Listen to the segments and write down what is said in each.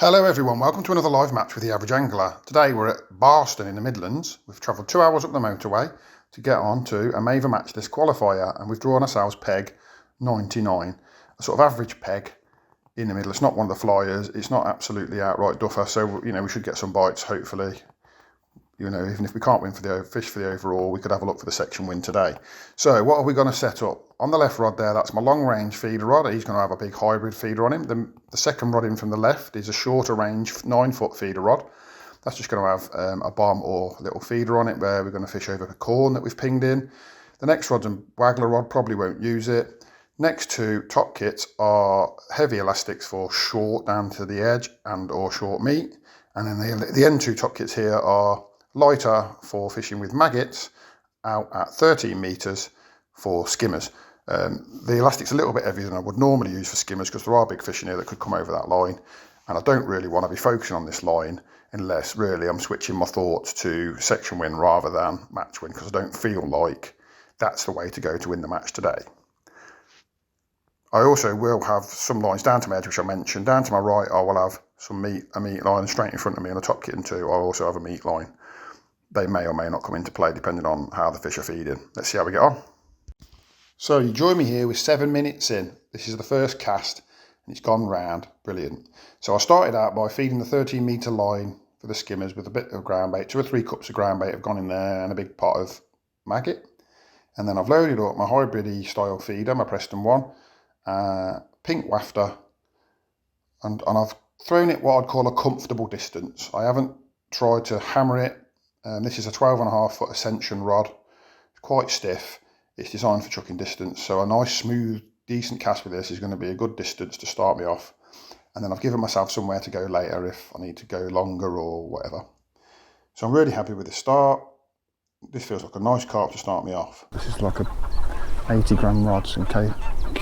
Hello everyone, welcome to another live match with the Average Angler. Today we're at Barston in the Midlands. We've travelled 2 hours up the motorway to get on to a Maver match this qualifier, and we've drawn ourselves peg 99, a sort of average peg in the middle. It's not one of the flyers, it's not absolutely outright duffer, so we should get some bites hopefully. Even if we can't win for the fish for the overall, we could have a look for the section win today. So what are we going to set up? On the left rod there, that's my long range feeder rod. He's going to have a big hybrid feeder on him. The second rod in from the left is a shorter range 9-foot feeder rod. That's just going to have a bomb or a little feeder on it where we're going to fish over the corn that we've pinged in. The next rod's a waggler rod, probably won't use it. Next two top kits are heavy elastics for short down to the edge and or short meat. And then the end two top kits here are lighter for fishing with maggots out at 13 metres for skimmers. The elastic's a little bit heavier than I would normally use for skimmers because there are big fish in here that could come over that line, and I don't really want to be focusing on this line unless really I'm switching my thoughts to section win rather than match win, because I don't feel like that's the way to go to win the match today. I also will have some lines down to my edge, which I mentioned. Down to my right I will have a meat line, straight in front of me on the top kit and two I'll also have a meat line. They may or may not come into play depending on how the fish are feeding. Let's see how we get on. So you join me here with 7 minutes in. This is the first cast and it's gone round. Brilliant. So I started out by feeding the 13 metre line for the skimmers with a bit of ground bait. 2 or 3 cups of ground bait have gone in there and a big pot of maggot. And then I've loaded up my hybrid style feeder, my Preston one, pink wafter, and I've thrown it what I'd call a comfortable distance. I haven't tried to hammer it. This is a 12.5-foot Ascension rod. It's quite stiff. It's designed for chucking distance, so a nice smooth decent cast with this is going to be a good distance to start me off, and then I've given myself somewhere to go later if I need to go longer or whatever. So I'm really happy with the start. This feels like a nice carp to start me off. This is like a 80-gram rod, so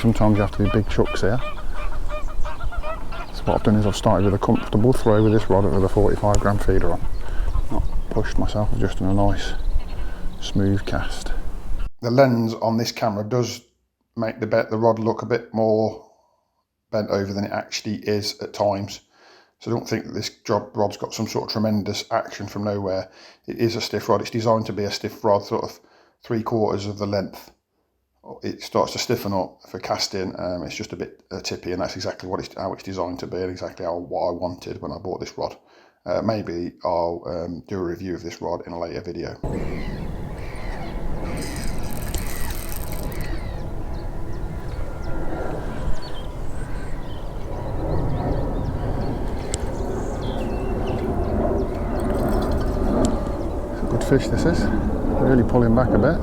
sometimes you have to do big chucks here. So what I've done is I've started with a comfortable throw with this rod with a 45-gram feeder on. Not pushed myself, I've just done a nice smooth cast. The lens on this camera does make the rod look a bit more bent over than it actually is at times. So don't think that this rod's got some sort of tremendous action from nowhere. It is a stiff rod. It's designed to be a stiff rod, sort of 3/4 of the length. It starts to stiffen up for casting. It's just a bit tippy, and that's exactly how it's designed to be, and exactly what I wanted when I bought this rod. Maybe I'll do a review of this rod in a later video. It's a good fish, this is. Really pulling back a bit.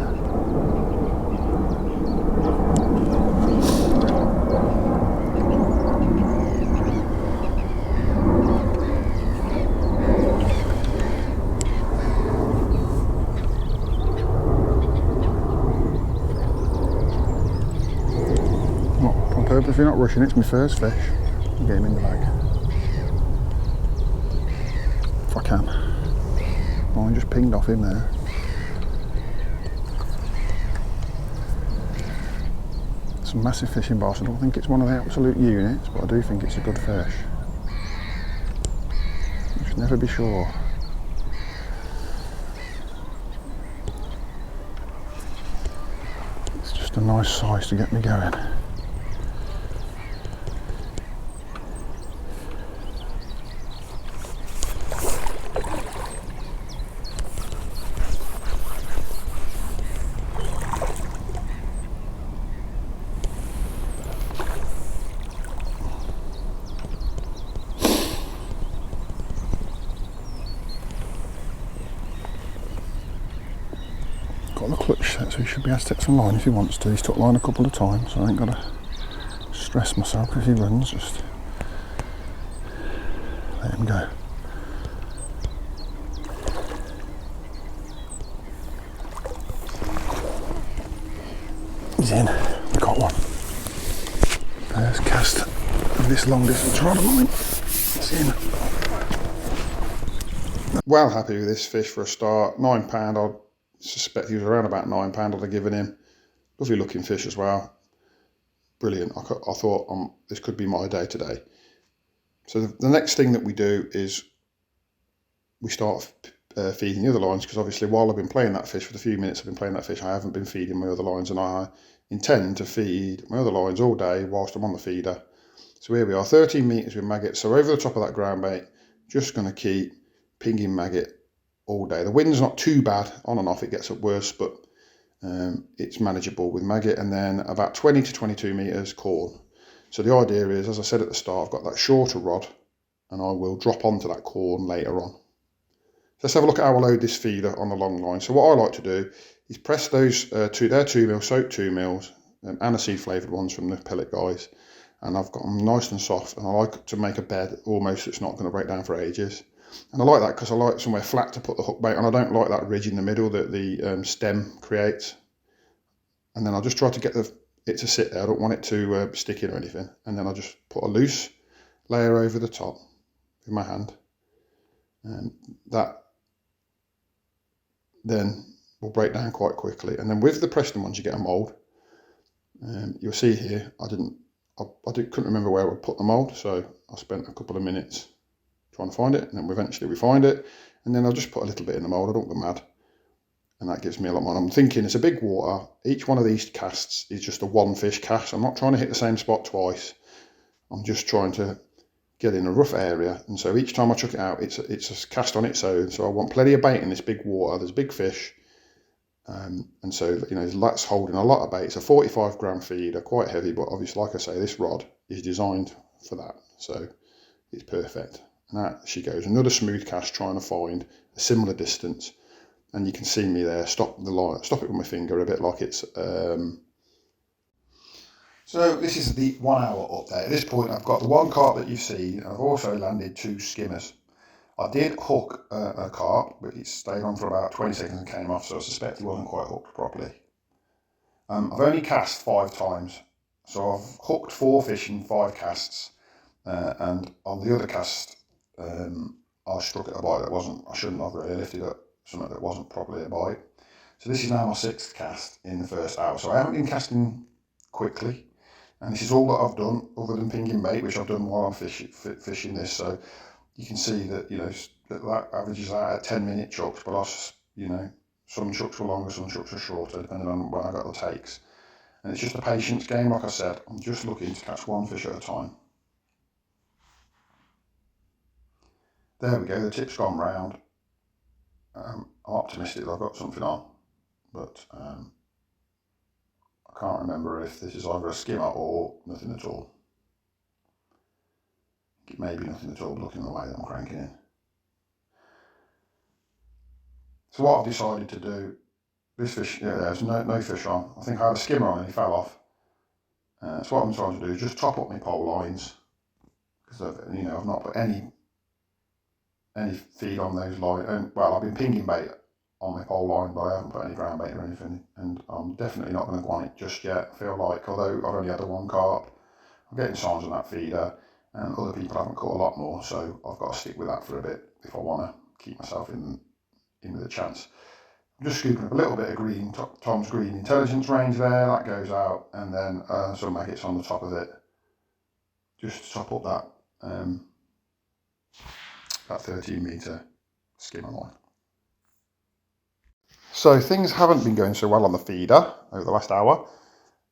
If you're not rushing, it's my first fish. I'll get him in the bag. If I can. Oh, I just pinged off him there. It's a massive fish in Barston. I don't think it's one of the absolute units, but I do think it's a good fish. You should never be sure. It's just a nice size to get me going. Got the clutch set, so he should be able to take some line if he wants to. He's took line a couple of times, so I ain't got to stress myself if he runs, just let him go. He's in, we got one. First cast of this long distance rod of mine. It's in. Well happy with this fish for a start. £9, I suspect he was around about £9 I'd have given him. Lovely looking fish as well. Brilliant. I thought this could be my day today. So the next thing that we do is we start feeding the other lines, because obviously while I've been playing that fish, for the few minutes I've been playing that fish, I haven't been feeding my other lines, and I intend to feed my other lines all day whilst I'm on the feeder. So here we are, 13 metres with maggots. So over the top of that ground bait, just going to keep pinging maggot all day. The wind's not too bad, on and off it gets up worse, but it's manageable with maggot. And then about 20 to 22 metres corn. So the idea is, as I said at the start, I've got that shorter rod and I will drop onto that corn later on. Let's have a look at how I load this feeder on the long line. So what I like to do is press those they're 2 mil, soaked 2 mils, aniseed flavoured ones from the pellet guys. And I've got them nice and soft, and I like to make a bed almost that's not going to break down for ages. And I like that because I like somewhere flat to put the hook bait on. I don't like that ridge in the middle that the stem creates. And then I'll just try to get it to sit there. I don't want it to stick in or anything. And then I'll just put a loose layer over the top with my hand. And that then will break down quite quickly. And then with the Preston ones, you get a mould. You'll see here, I couldn't remember where I would put the mould, so I spent a couple of minutes trying to find it, and then eventually we find it, and then I'll just put a little bit in the mould. I don't go mad, and that gives me a lot more. I'm thinking it's a big water. Each one of these casts is just a one fish cast. I'm not trying to hit the same spot twice. I'm just trying to get in a rough area, and so each time I chuck it out, it's a cast on its own. So I want plenty of bait in this big water. There's big fish. And so, that's holding a lot of bait. It's a 45 gram feeder, quite heavy, but obviously, like I say, this rod is designed for that, so it's perfect. And that she goes, another smooth cast, trying to find a similar distance, and you can see me there stop the line, stop it with my finger, a bit like it's So this is the 1 hour update. At this point I've got the one carp that you've seen, and I've also landed 2 skimmers. I did hook a carp, but it stayed on for about 20 seconds and came off, so I suspect he wasn't quite hooked properly. I've only cast 5 times, so I've hooked 4 fish in 5 casts, and on the other cast, I struck at a bite that wasn't, I shouldn't have really lifted at something that wasn't properly a bite. So this is now my 6th cast in the first hour, so I haven't been casting quickly, and this is all that I've done other than pinging bait, which I've done while I'm fishing this. So you can see that, that averages out at 10-minute chucks, but some chucks were longer, some chucks were shorter, depending on when I got the takes. And it's just a patience game, like I said. I'm just looking to catch 1 fish at a time. There we go, the tip's gone round. I'm optimistic that I've got something on, but I can't remember if this is either a skimmer or nothing at all. It may be nothing at all, looking the way that I'm cranking in. So what I've decided to do, this fish, there's no fish on. I think I had a skimmer on and he fell off. So what I'm trying to do is just top up my pole lines, because I've not put any feed on those lines. Well, I've been pinging bait on my pole line, but I haven't put any ground bait or anything, and I'm definitely not going to go on it just yet. I feel like, although I've only had the 1 carp, I'm getting signs on that feeder, and other people haven't caught a lot more, so I've got to stick with that for a bit if I want to keep myself in with a chance. I'm just scooping up a little bit of green, Tom's Green Intelligence range there, that goes out, and then some maggots on the top of it, just to top up that 13-metre skimmer line. So things haven't been going so well on the feeder over the last hour,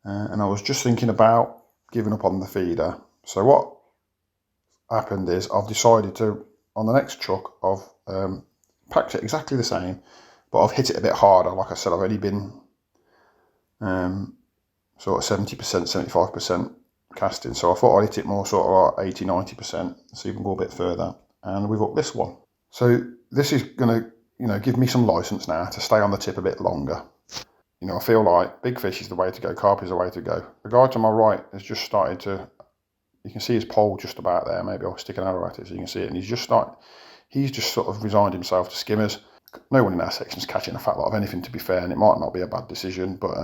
and I was just thinking about giving up on the feeder. So what happened is I've decided to, on the next chuck, I've packed it exactly the same, but I've hit it a bit harder. Like I said, I've only been sort of 70%, 75% casting, so I thought I'd hit it more sort of like 80, 90%, so you can go a bit further, and we've hooked this one. So this is going to give me some license now to stay on the tip a bit longer. I feel like big fish is the way to go, carp is the way to go. The guy to my right has just started to, you can see his pole just about there, maybe I'll stick an arrow at it so you can see it, and he's just sort of resigned himself to skimmers. No one in our section is catching a fat lot of anything, to be fair, and it might not be a bad decision, but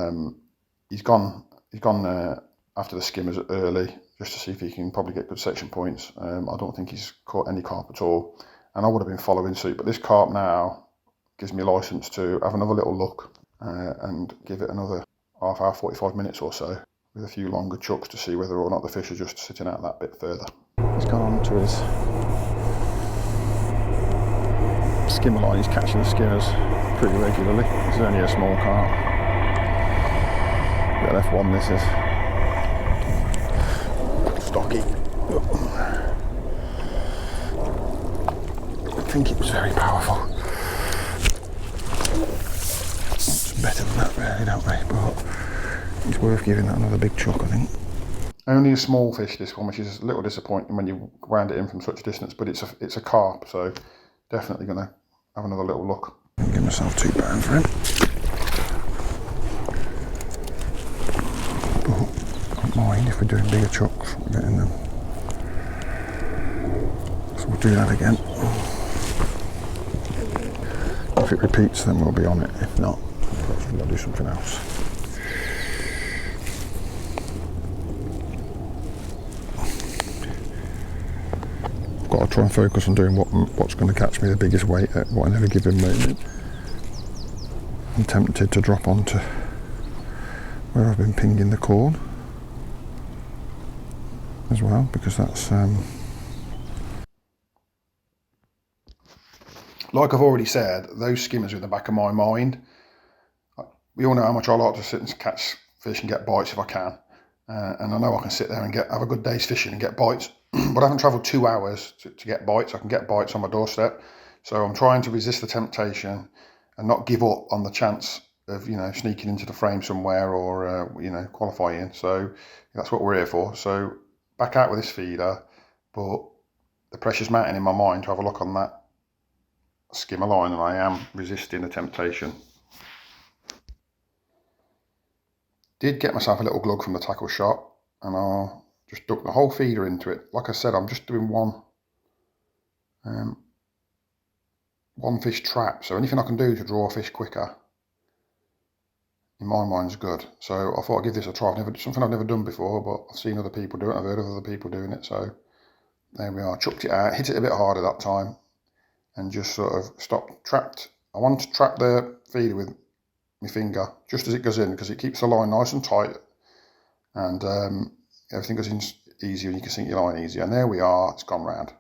he's gone after the skimmers early, just to see if he can probably get good section points. I don't think he's caught any carp at all, and I would have been following suit, but this carp now gives me license to have another little look and give it another half hour, 45 minutes or so, with a few longer chucks to see whether or not the fish are just sitting out that bit further. He's gone on to his skimmer line. He's catching the skimmers pretty regularly. This is only a small carp. Bit F1 this is. Stocky. I think it was very powerful. It's better than that really, don't we? But it's worth giving that another big chuck, I think. Only a small fish, this one, which is a little disappointing when you round it in from such a distance, but it's a carp, so definitely going to have another little look. I'll give myself £2 for him. But I don't mind if we're doing bigger chucks, we're getting them. So we'll do that again. If it repeats, then we'll be on it. If not, we'll do something else. Got to try and focus on doing what's going to catch me the biggest weight at what I never give him weight. I'm tempted to drop onto where I've been pinging the corn as well, because that's like I've already said, those skimmers are in the back of my mind. We all know how much I like to sit and catch fish and get bites if I can, and I know I can sit there and have a good day's fishing and get bites. But I haven't travelled 2 hours to get bites. I can get bites on my doorstep. So I'm trying to resist the temptation and not give up on the chance of, sneaking into the frame somewhere or, qualifying. So that's what we're here for. So back out with this feeder, but the pressure's mounting in my mind to have a look on that skimmer line, and I am resisting the temptation. Did get myself a little glug from the tackle shop, and I'll just duck the whole feeder into it. Like I said, I'm just doing one fish trap, so anything I can do to draw a fish quicker, in my mind, is good. So I thought I'd give this a try. Something I've never done before, but I've seen other people do it. I've heard of other people doing it. So there we are. Chucked it out, hit it a bit harder that time, and just sort of trapped. I want to trap the feeder with my finger just as it goes in, because it keeps the line nice and tight, and everything goes in easier and you can sink your line easier. And there we are, it's gone round.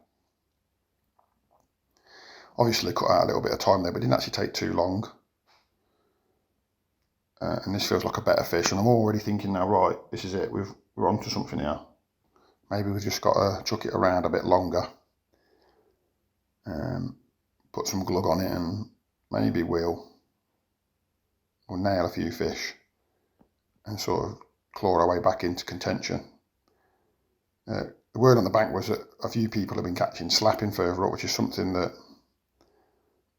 Obviously cut out a little bit of time there, but it didn't actually take too long. And this feels like a better fish, and I'm already thinking now, right, this is it, we're onto something here. Maybe we've just got to chuck it around a bit longer. Put some glug on it, and maybe we'll nail a few fish and sort of claw our way back into contention. The word on the bank was that a few people have been catching slapping further up, which is something that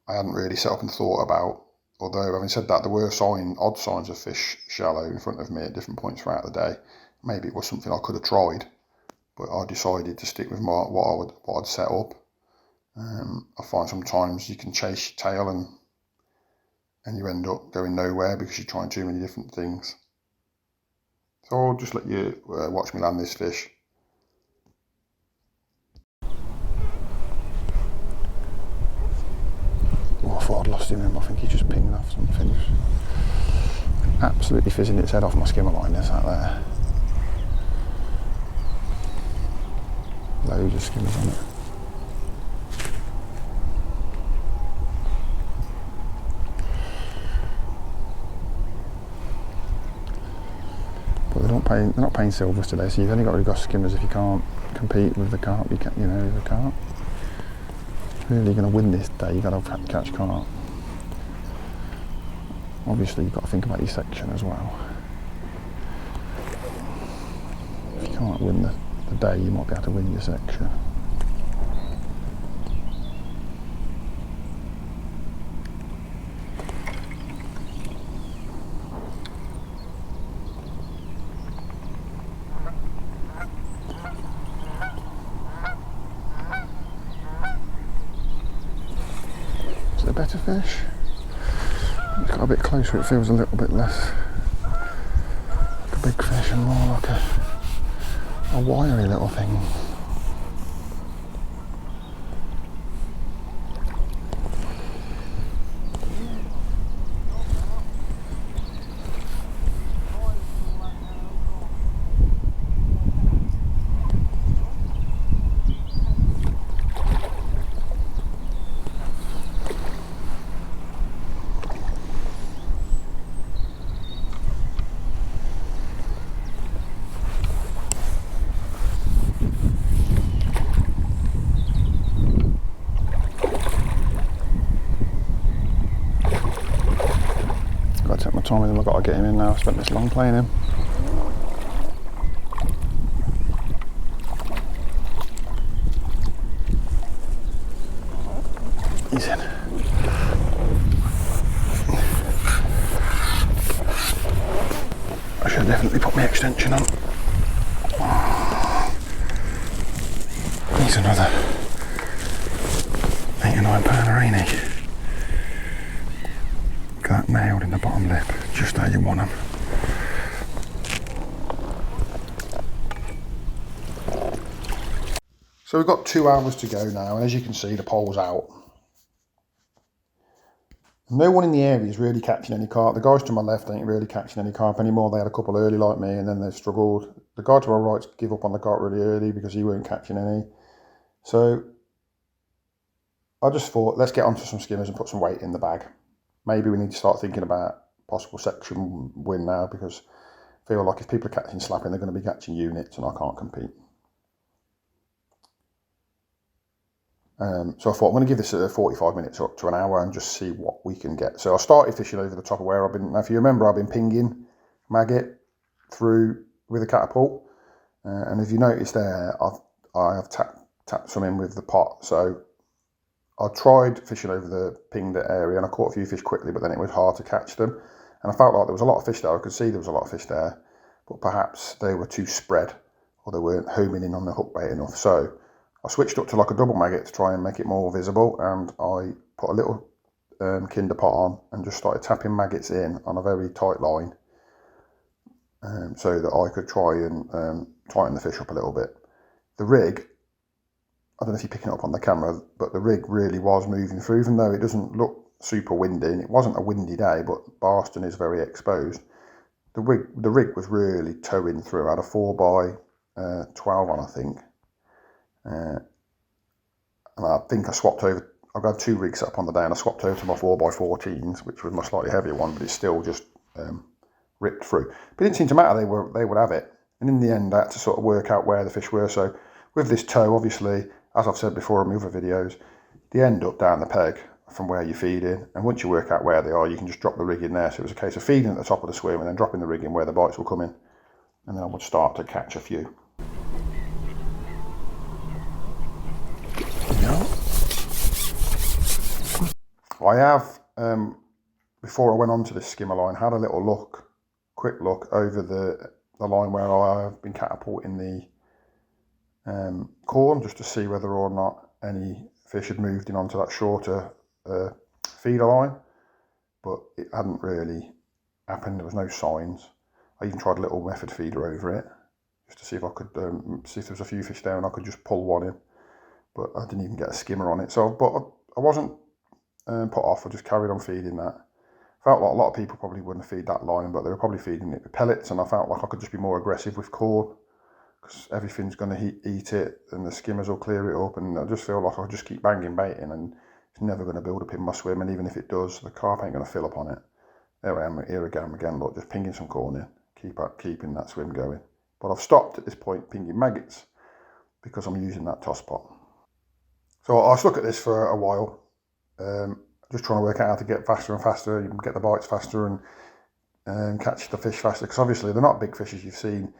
I hadn't really set up and thought about. Although, having said that, there were odd signs of fish shallow in front of me at different points throughout the day. Maybe it was something I could have tried, but I decided to stick with what I'd set up. I find sometimes you can chase your tail and you end up going nowhere because you're trying too many different things. So I'll just let you watch me land this fish. Oh, I thought I'd lost him. I think he just pinged off something. Absolutely fizzing its head off my skimmer line, there's that there. Loads of skimmers on it. But they're not paying silvers today, so you've only got to go skimmers if you can't compete with the carp. The carp. Really going to win this day, you've got to catch carp. Obviously you've got to think about your section as well. If you can't win the day, you might be able to win your section. Is it a better fish? It's got a bit closer, it feels a little bit less like a big fish and more like a wiry little thing. time with him. I've got to get him in now. I spent this long playing him. He's in. I should definitely put my extension on. He's another 8 or 9 pounder, ain't he? Got that nailed in the bottom lip, just how you want them. So we've got 2 hours to go now, and as you can see, the pole's out. No one in the area is really catching any carp. The guys to my left ain't really catching any carp anymore. They had a couple early like me, and then they struggled. The guy to my right gave up on the carp really early because he weren't catching any. So I just thought, let's get onto some skimmers and put some weight in the bag. Maybe we need to start thinking about possible section win now, because I feel like if people are catching slapping, they're going to be catching units, and I can't compete. So I thought I'm going to give this 45 minutes up to an hour and just see what we can get. So I started fishing over the top of where I've been. Now, if you remember, I've been pinging maggot through with a catapult, and if you notice there, I have tapped some in with the pot. So I tried fishing over the pinged area, and I caught a few fish quickly, but then it was hard to catch them. And I felt like there was a lot of fish there. I could see there was a lot of fish there, but perhaps they were too spread, or they weren't homing in on the hook bait enough. So I switched up to like a double maggot to try and make it more visible, and I put a little kinder pot on and just started tapping maggots in on a very tight line, so that I could try and tighten the fish up a little bit. The rig, I don't know if you're picking it up on the camera, but the rig really was moving through, even though it doesn't look super windy, and it wasn't a windy day, but Barston is very exposed. The rig was really towing through. I had a 4x12 on, I think. And I think I swapped over. I've got 2 rigs up on the day, and I swapped over to my 4x14s, which was my slightly heavier one, but it's still just ripped through. But it didn't seem to matter. They would have it. And in the end, I had to sort of work out where the fish were. So with this tow, obviously, as I've said before in my other videos, they end up down the peg from where you're feeding. And once you work out where they are, you can just drop the rig in there. So it was a case of feeding at the top of the swim and then dropping the rig in where the bites will come in. And then I would start to catch a few. I have, before I went on to this skimmer line, had a little quick look over the line where I have been catapulting the corn, just to see whether or not any fish had moved in onto that shorter feeder line, but it hadn't really happened. There was no signs. I even tried a little method feeder over it, just to see if I could, see if there was a few fish there and I could just pull one in, but I didn't even get a skimmer on it. So, but I wasn't put off. I just carried on feeding that. Felt like a lot of people probably wouldn't feed that line, but they were probably feeding it with pellets, and I felt like I could just be more aggressive with corn, because everything's going to eat it, and the skimmers will clear it up, and I just feel like I'll just keep banging bait in, and it's never going to build up in my swim, and even if it does, the carp ain't going to fill up on it. There I am, here again, look, just pinging some corn in, keeping that swim going. But I've stopped at this point pinging maggots, because I'm using that toss pot. So I was looking at this for a while, just trying to work out how to get faster and faster, you can get the bites faster and catch the fish faster, because obviously they're not big fish as you've seen,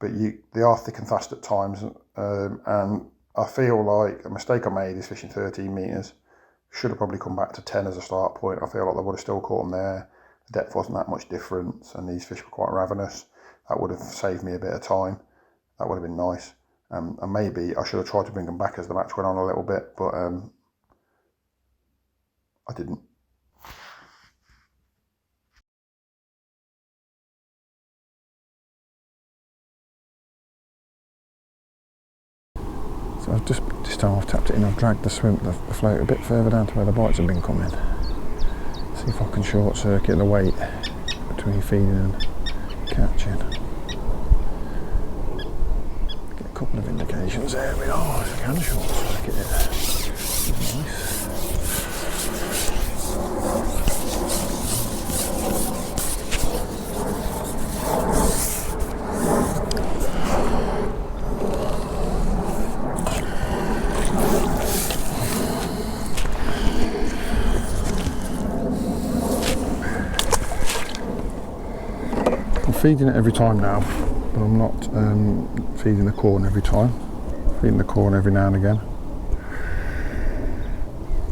but they are thick and fast at times, and I feel like a mistake I made is fishing 13 metres. Should have probably come back to 10 as a start point. I feel like I would have still caught them there. The depth wasn't that much different, and these fish were quite ravenous. That would have saved me a bit of time. That would have been nice. And maybe I should have tried to bring them back as the match went on a little bit, but I didn't. So I've just this time I've tapped it in. I've dragged the float a bit further down to where the bites have been coming. See if I can short circuit the weight between feeding and catching. Get a couple of indications there. We are. If I can short circuit it. Nice. feeding it every time now, but I'm not feeding the corn every time. Feeding the corn every now and again.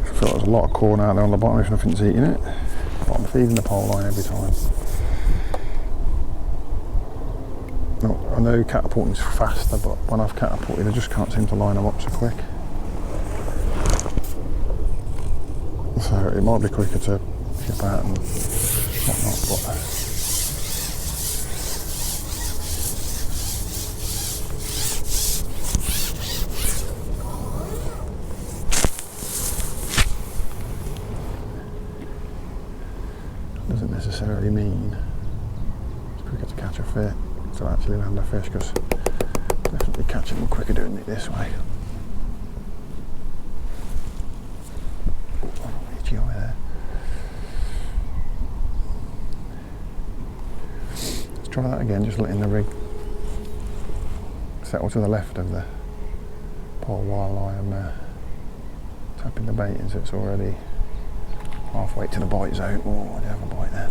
I feel there's a lot of corn out there on the bottom if nothing's eating it, but I'm feeding the pole line every time. No, I know catapulting's faster, but when I've catapulted I just can't seem to line them up so quick. So it might be quicker to ship out and whatnot, but doesn't necessarily mean it's quicker to catch a fish, to actually land a fish, because definitely catching them quicker doing it this way. Let's try that again, just letting the rig settle to the left of the pole while I am tapping the bait in, so it's already halfway to the bite zone. Oh, I did have a bite then.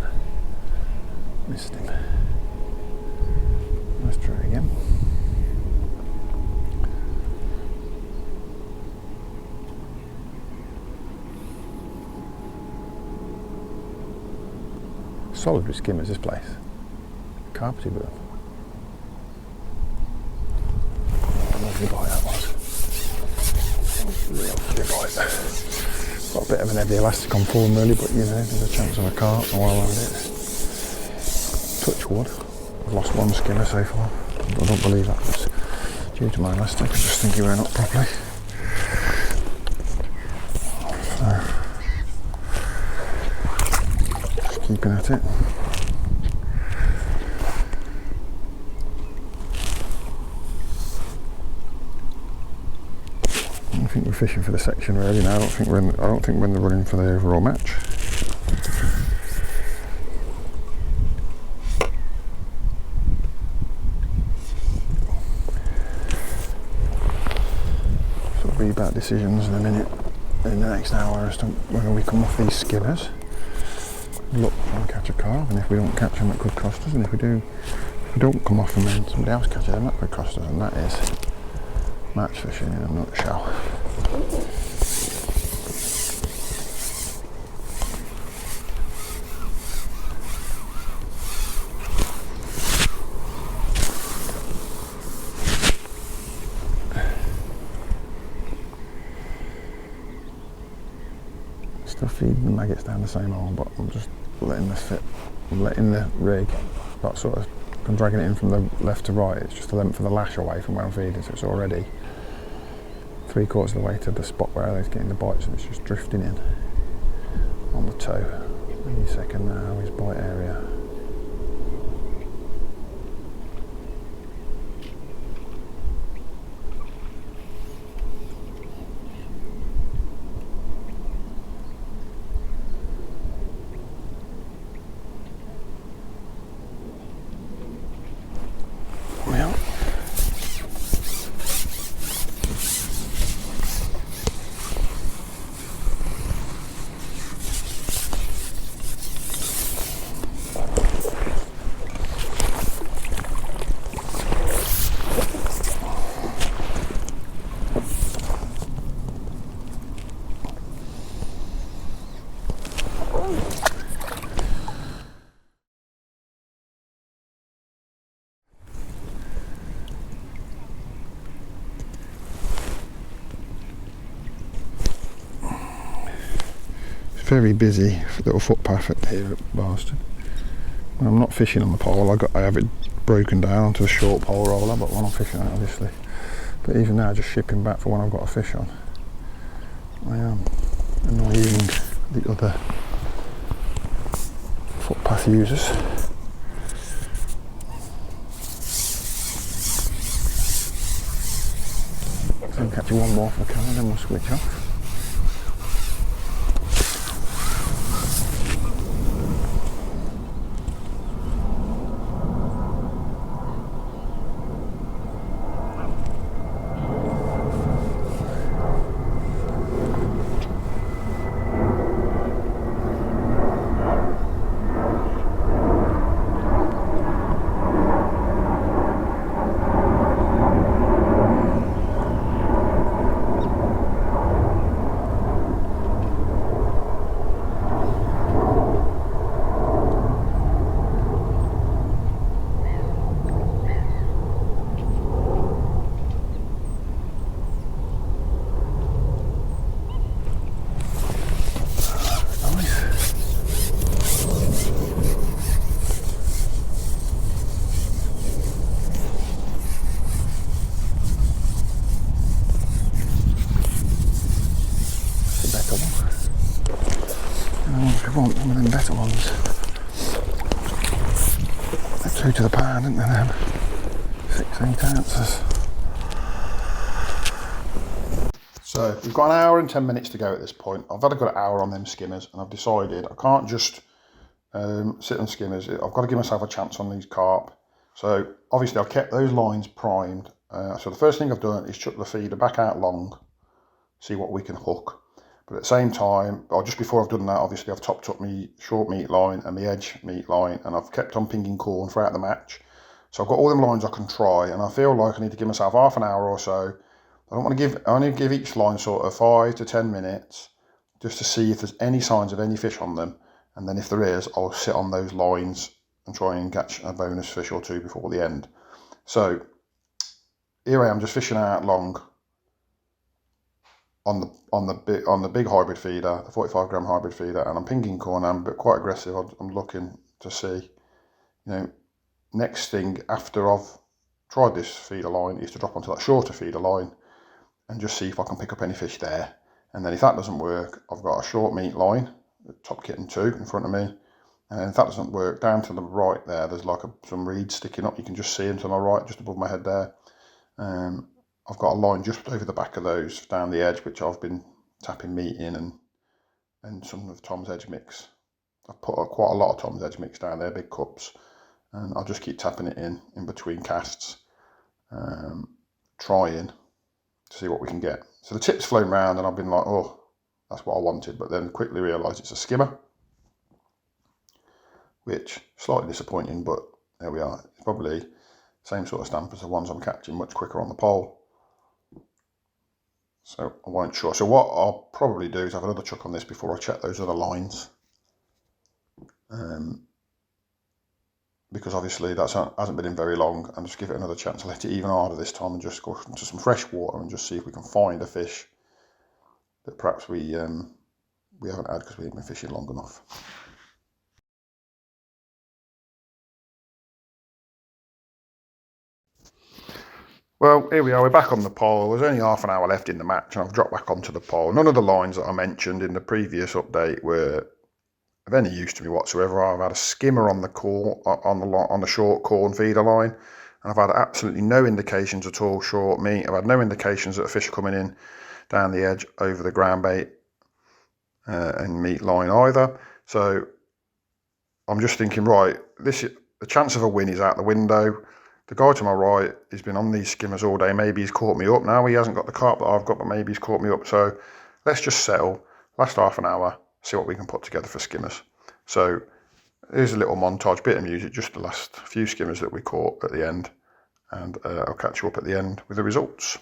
Missed him. Let's try again. Solid with skimmers, this place. Carpety with them. Lovely bite that was. Real lovely bite. Got a bit of an heavy elastic on form really, but you know, there's a chance of a carp while I land it. Touch wood. I've lost one skimmer so far. I don't believe that was due to my elastic. I just think he ran up properly. So, just keeping at it. I think we're fishing for the section really now. I don't think we're running for the overall match. So it'll be about decisions in a minute, in the next hour, as to whether we come off these skimmers, look and catch a carp, and if we don't catch them, it could cost us. And if we don't come off them, then somebody else catches them, that could cost us. And that is match fishing in a nutshell. Still feeding the maggots down the same hole, but I'm just letting this fit. I'm letting the rig, that sort of, I'm dragging it in from the left to right. It's just the length of the lash away from where I'm feeding, so it's already 3/4 of the way to the spot where they're getting the bites, and it's just drifting in on the toe. Any second now, his bite area. Very busy little footpath here at Barston. When I'm not fishing on the pole, I have it broken down onto a short pole roller, but when I'm fishing on it, obviously. But even now, just shipping back for when I've got a fish on, I am annoying the other footpath users. So I'll catch you one more for the camera, then we'll switch off. we want some of them better ones. They're 2 to the pound, isn't they, them? 6-8 ounces. So we've got an hour and 10 minutes to go at this point. I've had a good hour on them skimmers, and I've decided I can't just sit on skimmers. I've got to give myself a chance on these carp. So obviously I've kept those lines primed. So the first thing I've done is chuck the feeder back out long, see what we can hook. But at the same time, or just before I've done that, obviously I've topped up my short meat line and my edge meat line, and I've kept on pinging corn throughout the match. So I've got all them lines I can try, and I feel like I need to give myself half an hour or so. I don't want to give, I only give each line sort of 5 to 10 minutes just to see if there's any signs of any fish on them. And then if there is, I'll sit on those lines and try and catch a bonus fish or two before the end. So here I am just fishing out long on the big hybrid feeder, the 45 gram hybrid feeder, and I'm pinging corn. I'm quite aggressive. I'm looking to see, next thing after I've tried this feeder line is to drop onto that shorter feeder line and just see if I can pick up any fish there. And then if that doesn't work, I've got a short meat line, top kitten 2 in front of me. And if that doesn't work, down to the right there, there's like some reeds sticking up. You can just see them to my right, just above my head there. I've got a line just over the back of those down the edge, which I've been tapping meat in and some of Tom's Edge mix. I've put quite a lot of Tom's Edge mix down there, big cups, and I'll just keep tapping it in between casts, trying to see what we can get. So the tip's flown round and I've been like, oh, that's what I wanted, but then quickly realised it's a skimmer, which slightly disappointing, but there we are. It's probably the same sort of stamp as the ones I'm catching, much quicker on the pole. So I wasn't sure. So what I'll probably do is have another chuck on this before I check those other lines. Because obviously that hasn't been in very long, and just give it another chance to let it even harder this time and just go into some fresh water and just see if we can find a fish that perhaps we haven't had because we haven't been fishing long enough. Well, here we are, we're back on the pole. There's only half an hour left in the match and I've dropped back onto the pole. None of the lines that I mentioned in the previous update were of any use to me whatsoever. I've had a skimmer on the short corn feeder line, and I've had absolutely no indications at all short meat. I've had no indications that a fish are coming in down the edge over the ground bait and meat line either. So I'm just thinking, right, the chance of a win is out the window. The guy to my right has been on these skimmers all day. Maybe he's caught me up now. He hasn't got the carp that I've got, but maybe he's caught me up. So let's just settle, last half an hour, see what we can put together for skimmers. So here's a little montage, bit of music, just the last few skimmers that we caught at the end. And I'll catch you up at the end with the results.